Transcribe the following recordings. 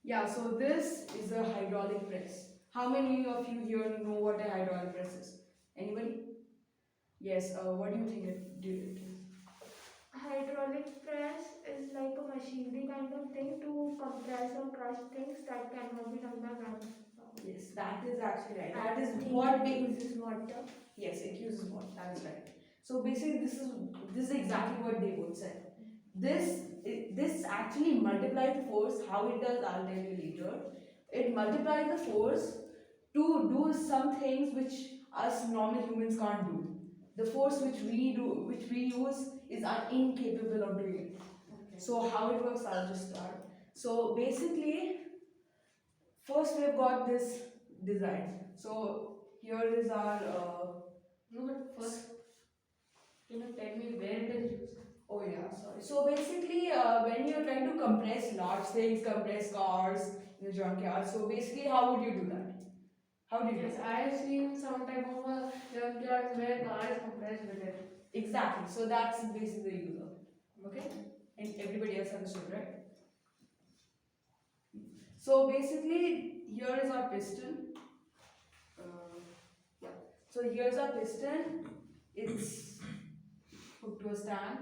Yeah, so this is a hydraulic press. How many of you here know what a hydraulic press is? Anybody? Yes, what do you think it is? Hydraulic press is like a machinery kind of thing to compress or crush things that cannot be done by manual power. Yes, that is actually right. That And is think what it makes. uses water. Yes, it uses water. That is right. So basically, this is exactly what they both said. This actually multiplies the force. How it does, I'll tell you later. It multiplies the force to do some things which us normal humans can't do. The force which we use, is incapable of doing it. Okay. So how it works, I'll just start. So basically, first we've got this design. So here is our. No, but first, can you tell me where it is used? Oh yeah, sorry. So basically, when you're trying to compress large things, compress cars in the junkyard. So basically, how would you do that? How do you do Yes, that? I have seen some type of a junkyard where car is compressed with it. Exactly. So that's basically the user. Okay, and everybody else understood, right? So basically, here is our piston. Yeah. So here's our piston. It's hooked to a stand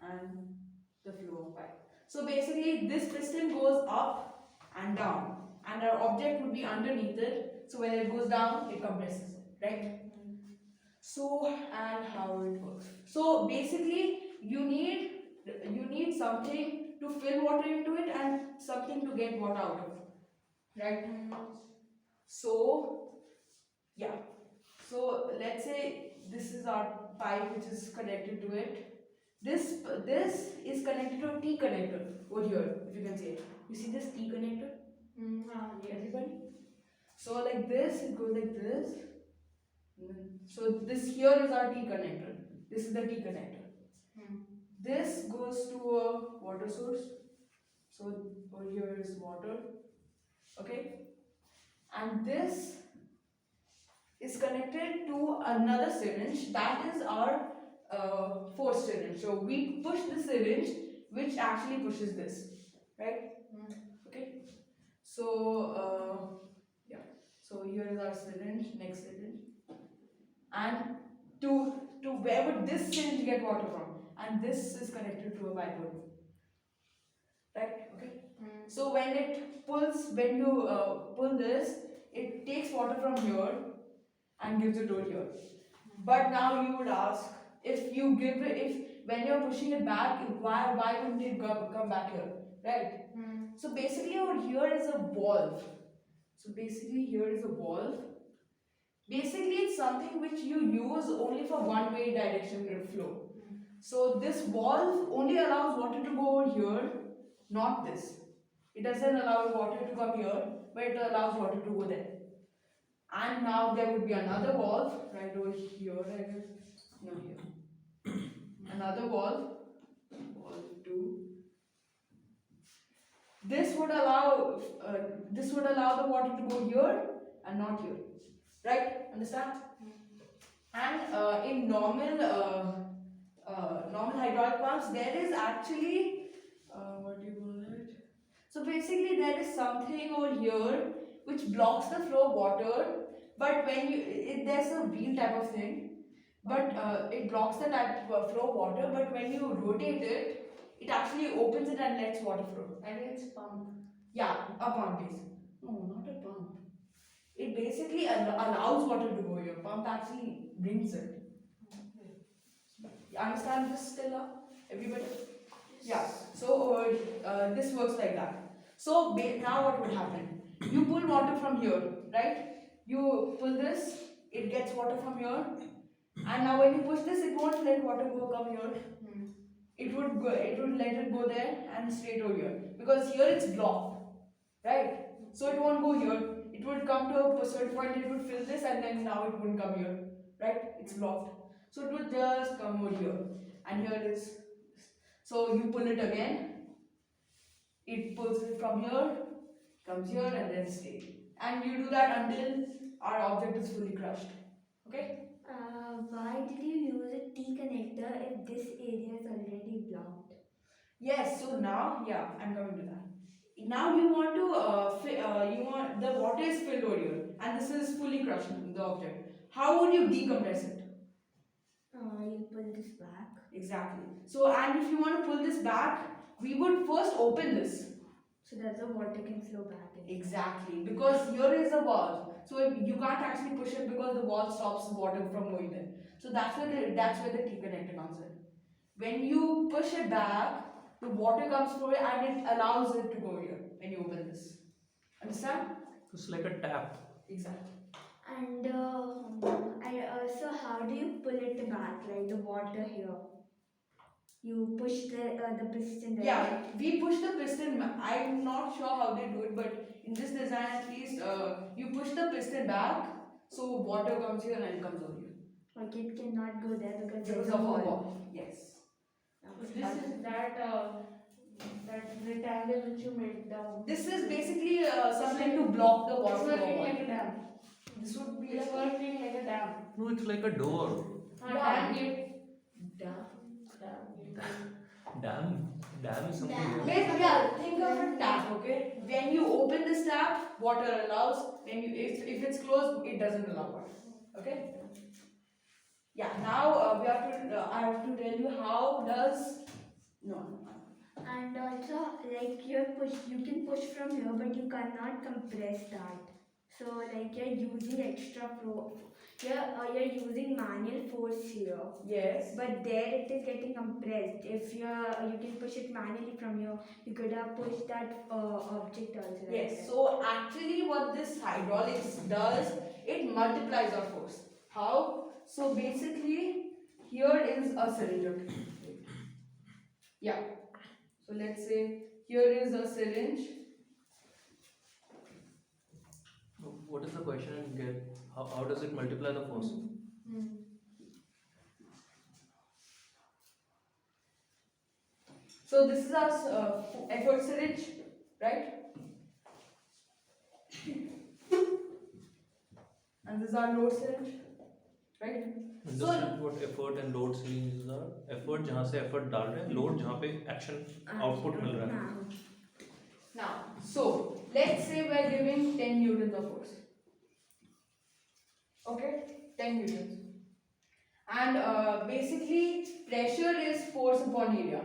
and the flow pipe. So basically, this piston goes up and down, and our object would be underneath it. So when it goes down, it compresses it, right? So and how it works. So basically, you need something to fill water into it and something to get water out of, right? So yeah. So let's say this is our pipe which is connected to it. This is connected to a T connector over here, if you can see it. You see this T connector? Yes. Everybody? So like this, it goes like this. So this here is our T connector. This is the T connector. This goes to a water source. So over here is water. Okay? And this is connected to another syringe. That is our force syringe. So we push the syringe, which actually pushes this, right? Okay. So yeah. So here is our syringe, next syringe, and to where would this syringe get water from? And this is connected to a pipe, right? Okay. So when you pull this, it takes water from here and gives it over here. But now you would ask, if you give it, if when you're pushing it back, why wouldn't it come back here, right? So basically, over here is a valve. So basically, here is a valve. Basically, it's something which you use only for one-way direction flow. So this valve only allows water to go over here, not this. It doesn't allow water to come here, but it allows water to go there. And now there would be another valve right over here, I guess. No, here. Another valve, valve 2. This would allow the water to go here and not here, right? Understand? And in normal hydraulic pumps, there is actually what do you call it? So basically, there is something over here which blocks the flow of water. But when there's a wheel type of thing, but it blocks the flow of water. But when you rotate it, it actually opens it and lets water flow. And it's pump. Yeah, a pump is. No, not a pump. It basically allows water to go here. Pump actually brings it. You understand this, Stella? Everybody? Yeah. So this works like that. So now what would happen? You pull water from here, right? You pull this, it gets water from here, and now when you push this, it won't let water come here. It would go. It would let it go there and straight over here, because here it's blocked, right? So it won't go here. It would come to a certain point. It would fill this, and then now it wouldn't come here, right? It's blocked. So it would just come over here, and here is. So you pull it again. It pulls it from here, comes here, and then stay. And you do that until our object is fully crushed. Okay? Why did you use a T connector if this area is already blocked? Yes, so now, yeah, I'm coming to that. Now you want to this is fully crushed, the object. How would you decompress it? You pull this back. Exactly. So, and if you want to pull this back, we would first open this. So that the water can flow back in. Exactly, because here is a valve. So you can't actually push it because the valve stops the water from going there. So that's where the T connector comes in. When you push it back, the water comes through it and it allows it to go here when you open this. Understand? It's like a tap. Exactly. And so how do you pull it back, like the water here? You push the piston there. Yeah, we push the piston. I'm not sure how they do it, but in this design at least, you push the piston back, so water comes here and it comes over here. Like it cannot go there because Because there's a of a wall. wall. Yes. This is that rectangle which you made down. This is basically something to block the It's water working flow. like a dam. This would be It's like working like a dam. No, it's like a door. Dam gate. dam. Dam is something else. Yeah, think of a tap, okay? When you open this tap, water allows. When you if it's closed, it doesn't allow water. Okay? Yeah. Now we have to. I have to tell you how does no. And also, like you can push from here, but you cannot compress that. So like you're using extra flow. You're using manual force here. Yes. But there it is getting compressed. If you can push it manually from here, you could have pushed that object also. Right Yes. there. So actually, what this hydraulics does, it multiplies our force. How? So basically, here is a cylinder. Yeah. So let's say here is a syringe. What is the question and get? How does it multiply the force? So this is our effort syringe, right? And this is our load syringe, right? Understand what effort and load syringes are? Effort जहाँ से effort डाल रहे हैं, load जहाँ पे action output मिल रहा है. Now, so let's say we're giving 10 newtons of force. Okay, 10 newtons. And basically, pressure is force upon area,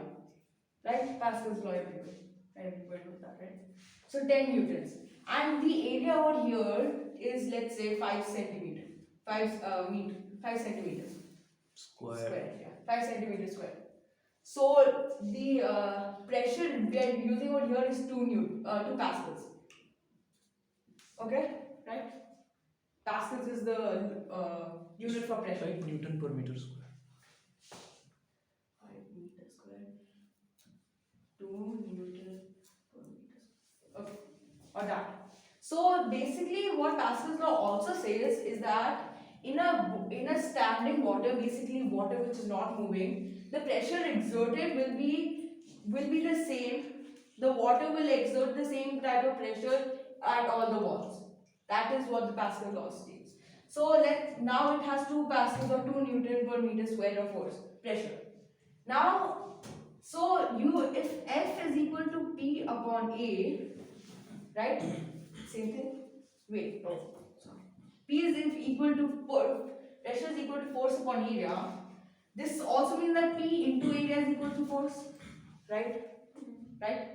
right? Pascal's law, everybody knows that, right? So 10 newtons. And the area over here is, let's say, 5 centimeter, 5 centimeters Square. yeah, 5 centimeters square. So the pressure we are using over here is 2 pascals. Okay, right? Pascals is the unit for pressure. Right, Newton per meter square. 5 meters square. 2 Newton per meter square. Okay, or that. So basically, what Pascal's law also says is that in a standing water, basically water which is not moving, the pressure exerted will be the same. The water will exert the same type of pressure at all the walls. That is what the Pascal law states. So now it has 2 pascals or 2 Newton per meter square of force pressure. Now, so if F is equal to P upon A, right? Same thing. Wait. Oh, sorry. P is equal to pressure is equal to force upon area. This also means that P into area is equal to force, right? Right?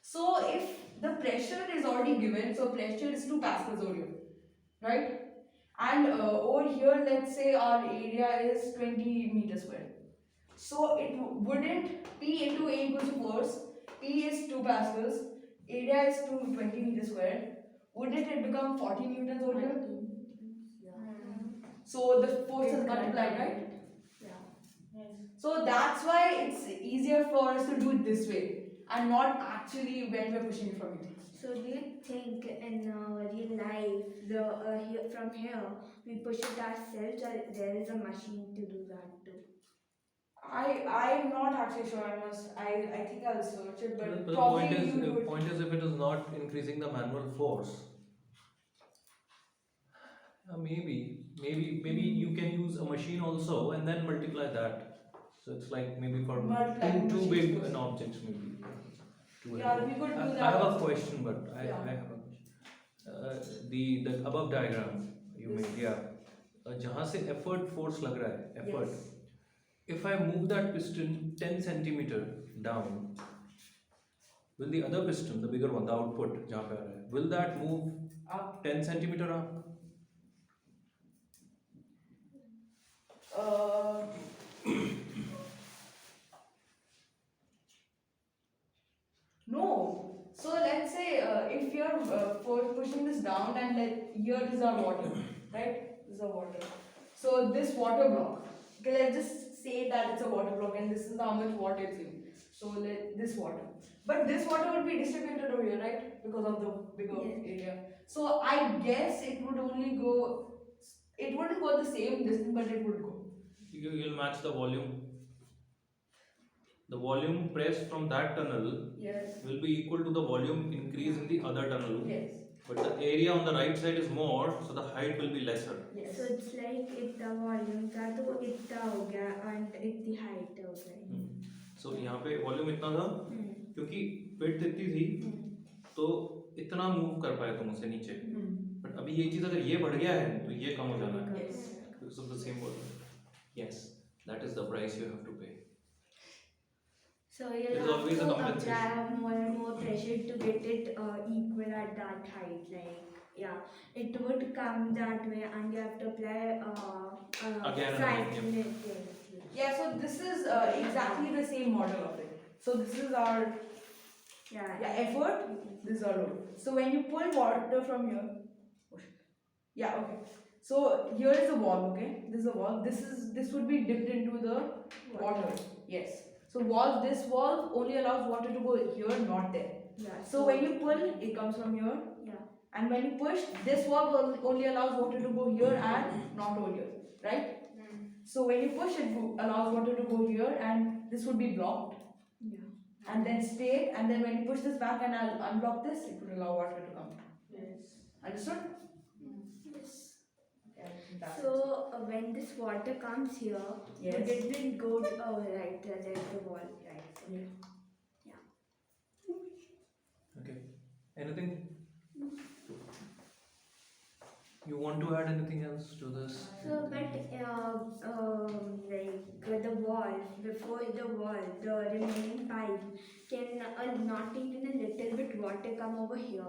So if the pressure is already given, so pressure is 2 pascals over here, right? And over here, let's say our area is 20 meters square. So it wouldn't P into A equals to force. P is 2 pascals. Area is 20 meters square. Wouldn't it become 40 newtons over here? So the force is multiplied, right? Yeah. So that's why it's easier for us to do it this way and not actually when we're pushing it from here. So do you think in real life, from here, we push it ourselves, or there is a machine to do that too? I'm not actually sure. I think I'll search it, but The probably point is, you do the it. point is, if it is not increasing the manual force, maybe you can use a machine also and then multiply that. So it's like maybe for Multiply two machines big first. objects maybe. Two Yeah, heavy. we could do I that have a also. question, but I Yeah. have a question. The above diagram you made, yeah. जहाँ से effort force लग रहा है, effort. Yes. If I move that piston 10 centimeter down, will the other piston, the bigger one, the output जहाँ पे आ रहा है, will that move Up. 10 centimeter up? Uh, no. So let's say if you're pushing this down and here is our water, right? This is our water. So this water block. Okay, let's just say that it's a water block and this is how much water it's in. So let this water. But this water would be distributed over here, right? Because of the bigger Yes. area. So I guess it would only go. It wouldn't go the same distance, but it would go. You'll match the volume. The volume pressed from that tunnel Yes. will be equal to the volume increase in the other tunnel. Yes. But the area on the right side is more, so the height will be lesser. Yes. So it's like इतना volume था तो वो इतना हो गया and इतनी height हो गई. So यहाँ पे volume इतना था क्योंकि width इतनी थी तो इतना move कर पाए तुम उसे नीचे. But अभी ये चीज़ अगर ये बढ़ गया है तो ये कम हो जाना है. Yes. Because of the same volume. Yes, that is the price you have to pay. So There you'll is have always a to compensation. apply more and more pressure to get it equal at that height. Like yeah, it would come that way, and you have to apply Again and side again, yes. Yeah, so this is exactly the same model of it. So this is our effort, this is our load. So when you pull water from here, yeah, okay. So here is the valve, okay? This is the valve. This would be dipped into the water. Yes. So this valve only allows water to go here, not there. Yeah. So when you pull, it comes from here. Yeah. And when you push, this valve only allows water to go here and not over here, right? So when you push, it allows water to go here, and this would be blocked, Yeah. and then stay. And then when you push this back and I'll unblock this, it would allow water to come. Yes. Understood? Yes. Yeah, I think that's it. So when this water comes here, Yes. it didn't go right there's the wall, right? So, Okay. Anything? You want to add anything else to this? So, but like the wall, before the wall, the remaining pipe can not even a little bit water come over here.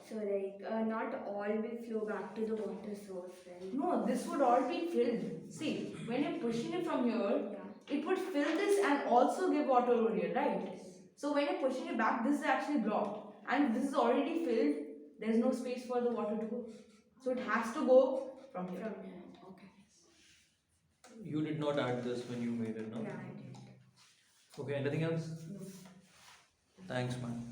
So like not all will flow back to the water source, right? No, this would all be filled. See, when you're pushing it from here, Yeah. it would fill this and also give water over here, right? So when you're pushing it back, this is actually blocked, and this is already filled. There's no space for the water to go, so it has to go from here. From here. Okay. You did not add this when you made it, no? Yeah, I did. Okay, anything else? No. Thanks, man.